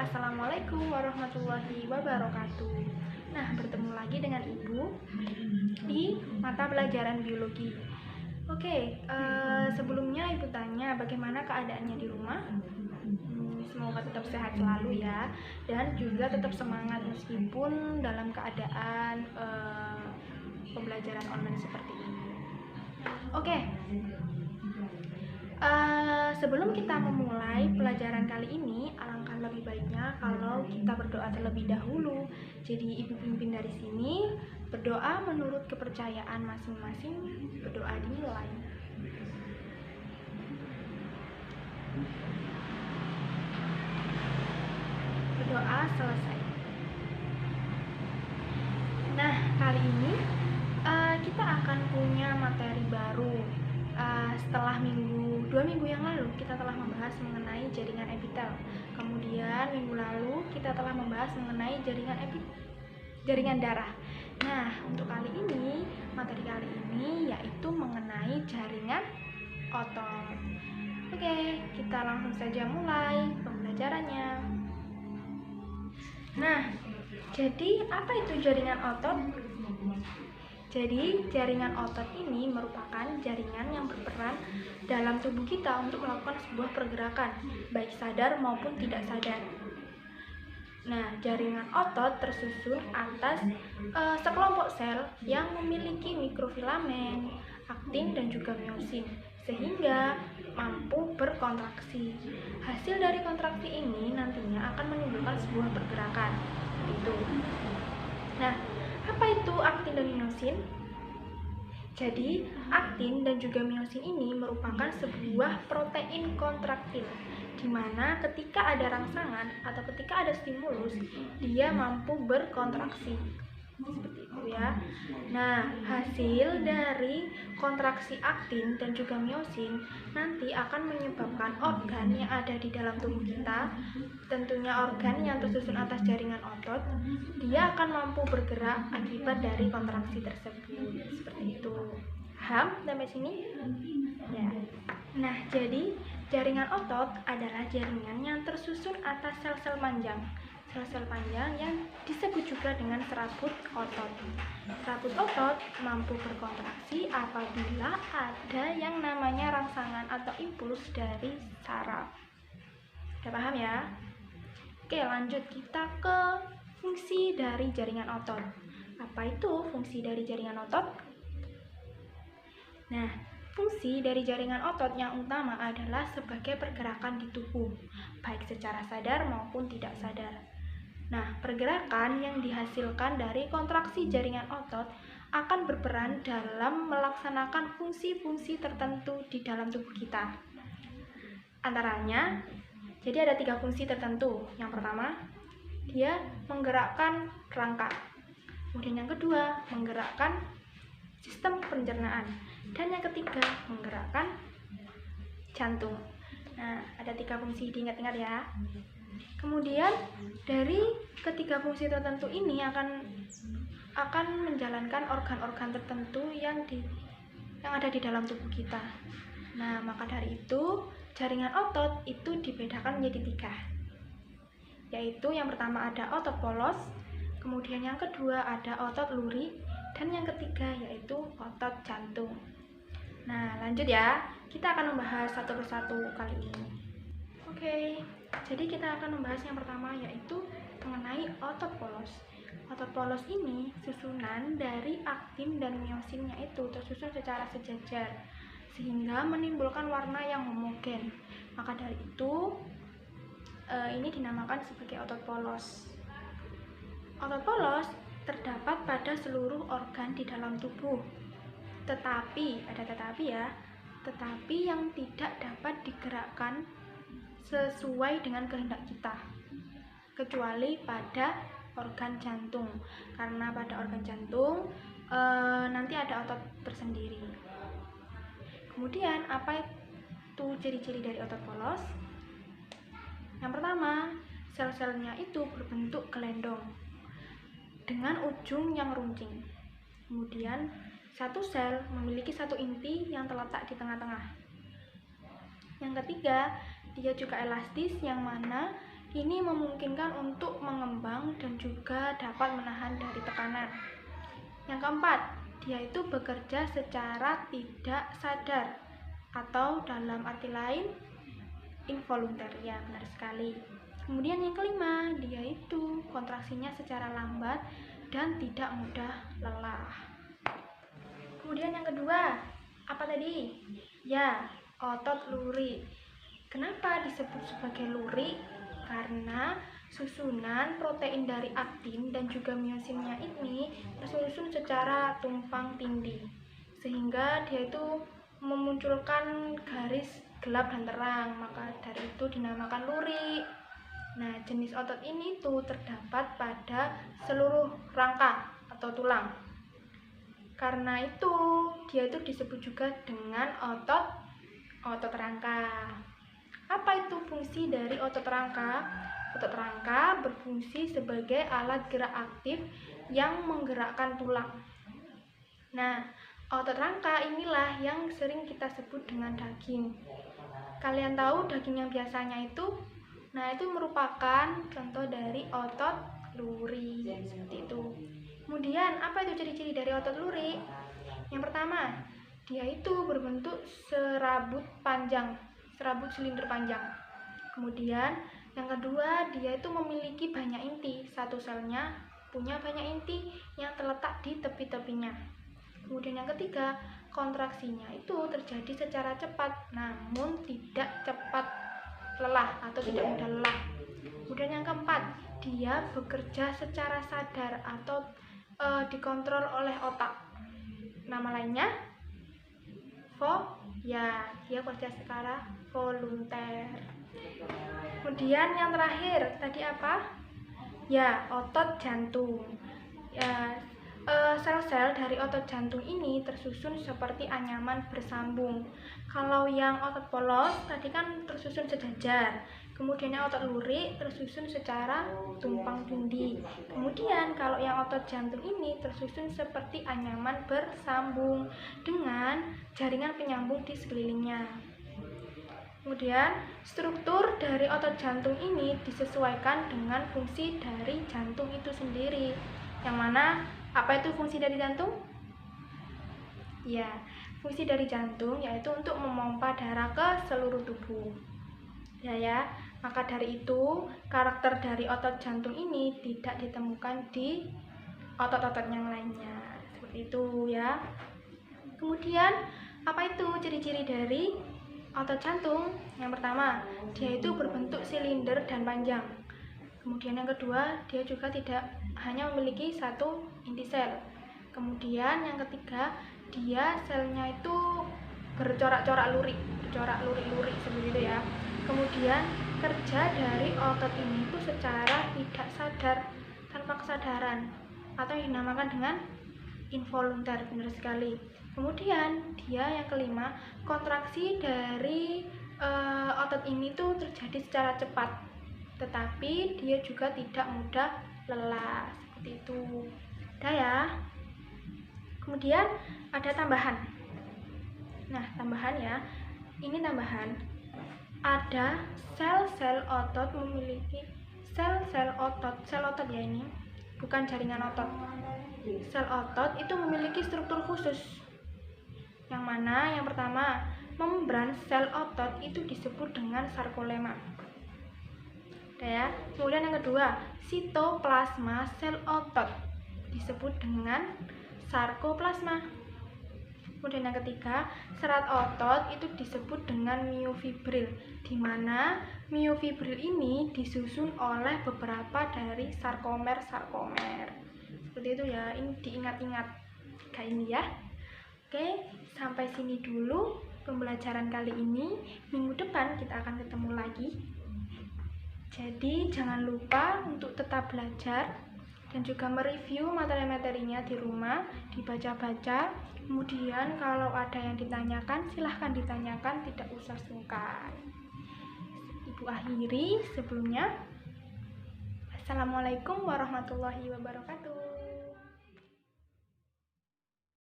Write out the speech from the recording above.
Assalamualaikum warahmatullahi wabarakatuh. Nah, bertemu lagi dengan Ibu di mata pelajaran biologi. Sebelumnya Ibu tanya bagaimana keadaannya di rumah. Semoga tetap sehat selalu ya, dan juga tetap semangat meskipun dalam keadaan pembelajaran online seperti ini. Sebelum kita memulai pelajaran kali ini, alangkah lebih baiknya kalau kita berdoa terlebih dahulu. Jadi Ibu pimpin dari sini, berdoa menurut kepercayaan masing-masing. Berdoa dimulai. Berdoa selesai. Nah, kali ini kita akan punya materi baru. Setelah 2 minggu yang lalu kita telah membahas mengenai jaringan epitel. Kemudian minggu lalu kita telah membahas mengenai jaringan darah. Nah, untuk kali ini, materi kali ini yaitu mengenai jaringan otot. Kita langsung saja mulai pembelajarannya. Nah, jadi apa itu jaringan otot? Jadi, jaringan otot ini merupakan jaringan yang berperan dalam tubuh kita untuk melakukan sebuah pergerakan, baik sadar maupun tidak sadar. Nah, jaringan otot tersusun atas sekelompok sel yang memiliki mikrofilamen, aktin, dan juga miosin, sehingga mampu berkontraksi. Hasil dari kontraksi ini nantinya akan menimbulkan sebuah pergerakan. Itu. Nah, apa itu aktin dan miosin? Jadi, aktin dan juga miosin ini merupakan sebuah protein kontraktil, di mana ketika ada rangsangan atau ketika ada stimulus, dia mampu berkontraksi. Seperti itu ya. Nah, hasil dari kontraksi aktin dan juga miosin nanti akan menyebabkan organ yang ada di dalam tubuh kita, tentunya organ yang tersusun atas jaringan otot, dia akan mampu bergerak akibat dari kontraksi tersebut. Seperti itu. Paham sampai sini? Ya. Nah, jadi jaringan otot adalah jaringan yang tersusun atas sel-sel panjang. Sel-sel panjang yang disebut juga dengan serabut otot. Serabut otot mampu berkontraksi apabila ada yang namanya rangsangan atau impuls dari saraf. Udah paham ya? Lanjut kita ke fungsi dari jaringan otot. Apa itu fungsi dari jaringan otot? Nah, fungsi dari jaringan otot yang utama adalah sebagai pergerakan di tubuh, baik secara sadar maupun tidak sadar. Nah, pergerakan yang dihasilkan dari kontraksi jaringan otot akan berperan dalam melaksanakan fungsi-fungsi tertentu di dalam tubuh kita. Antaranya, jadi ada 3 fungsi tertentu. Yang pertama, dia menggerakkan rangka. Kemudian yang kedua, menggerakkan sistem pencernaan. Dan yang ketiga, menggerakkan jantung. Nah, ada 3 fungsi, diingat-ingat ya. Kemudian dari ketiga fungsi tertentu ini akan menjalankan organ-organ tertentu yang ada di dalam tubuh kita. Nah, maka dari itu jaringan otot itu dibedakan menjadi 3. Yaitu yang pertama ada otot polos, kemudian yang kedua ada otot lurik, dan yang ketiga yaitu otot jantung. Nah, lanjut ya. Kita akan membahas satu persatu kali ini. Jadi kita akan membahas yang pertama yaitu mengenai otot polos. Otot polos ini susunan dari aktin dan miosinnya itu tersusun secara sejajar sehingga menimbulkan warna yang homogen. Maka dari itu ini dinamakan sebagai otot polos. Otot polos terdapat pada seluruh organ di dalam tubuh. Tetapi yang tidak dapat digerakkan sesuai dengan kehendak kita, kecuali pada organ jantung, karena pada organ jantung nanti ada otot tersendiri. Kemudian apa itu ciri-ciri dari otot polos? Yang pertama, sel-selnya itu berbentuk gelendong dengan ujung yang runcing. Kemudian satu sel memiliki satu inti yang terletak di tengah-tengah. Yang ketiga, dia juga elastis, yang mana Ini memungkinkan untuk mengembang dan juga dapat menahan dari tekanan. Yang keempat, dia itu bekerja secara tidak sadar atau dalam arti lain involunter, ya benar sekali. Kemudian yang kelima, dia itu kontraksinya secara lambat dan tidak mudah lelah. Kemudian yang kedua, apa tadi? Ya, otot lurik. Kenapa disebut sebagai lurik? Karena susunan protein dari aktin dan juga miosinnya ini tersusun secara tumpang tindih, sehingga dia itu memunculkan garis gelap dan terang, maka dari itu dinamakan lurik. Nah, jenis otot ini tuh terdapat pada seluruh rangka atau tulang. Karena itu, dia itu disebut juga dengan otot rangka. Apa itu fungsi dari otot rangka? Otot rangka berfungsi sebagai alat gerak aktif yang menggerakkan tulang. Nah, otot rangka inilah yang sering kita sebut dengan daging. Kalian tahu daging yang biasanya itu? Nah, itu merupakan contoh dari otot lurik, seperti itu. Kemudian, apa itu ciri-ciri dari otot lurik? Yang pertama, dia itu berbentuk serabut panjang, serabut silinder panjang. Kemudian, yang kedua, dia itu memiliki banyak inti. Satu selnya punya banyak inti yang terletak di tepi-tepinya. Kemudian yang ketiga, kontraksinya itu terjadi secara cepat, namun tidak cepat lelah atau tidak mudah lelah. Kemudian yang keempat, dia bekerja secara sadar atau dikontrol oleh otak. Nama lainnya dia kerja secara volunter. Kemudian yang terakhir tadi apa? Ya, otot jantung. Ya, sel-sel dari otot jantung ini tersusun seperti anyaman bersambung. Kalau yang otot polos tadi kan tersusun sejajar. Kemudian yang otot lurik tersusun secara tumpang tindih. Kemudian kalau yang otot jantung ini tersusun seperti anyaman bersambung dengan jaringan penyambung di sekelilingnya. Kemudian struktur dari otot jantung ini disesuaikan dengan fungsi dari jantung itu sendiri. Yang mana apa itu fungsi dari jantung? Ya, fungsi dari jantung yaitu untuk memompa darah ke seluruh tubuh. Ya, maka dari itu karakter dari otot jantung ini tidak ditemukan di otot-otot yang lainnya. Seperti itu ya. Kemudian apa itu ciri-ciri dari otot jantung? Yang pertama, dia itu berbentuk silinder dan panjang. Kemudian yang kedua, dia juga tidak hanya memiliki satu inti sel. Kemudian yang ketiga, dia selnya itu bercorak-corak lurik, lurik seperti itu ya. Kemudian kerja dari otot ini itu secara tidak sadar, tanpa kesadaran, atau yang dinamakan dengan involunter, benar sekali. Kemudian dia yang kelima, kontraksi dari otot ini tuh terjadi secara cepat, tetapi dia juga tidak mudah lelah, seperti itu. Udah ya. Kemudian ada tambahan. Nah, tambahan ya. Ini tambahan. Ada sel-sel otot memiliki sel otot ya, ini bukan jaringan otot. Sel otot itu memiliki struktur khusus. Yang mana yang pertama, membran sel otot itu disebut dengan sarkolema. Ya. Kemudian yang kedua, sitoplasma sel otot disebut dengan sarkoplasma. Kemudian yang ketiga, serat otot itu disebut dengan miofibril, di mana miofibril ini disusun oleh beberapa dari sarkomer. Seperti itu ya, ini diingat-ingat kayak ini ya. Oke, sampai sini dulu pembelajaran kali ini. Minggu depan kita akan ketemu lagi. Jadi jangan lupa untuk tetap belajar dan juga mereview materi-materinya di rumah, dibaca-baca. Kemudian kalau ada yang ditanyakan, silahkan ditanyakan, tidak usah sungkan. Ibu akhiri sebelumnya. Assalamualaikum warahmatullahi wabarakatuh.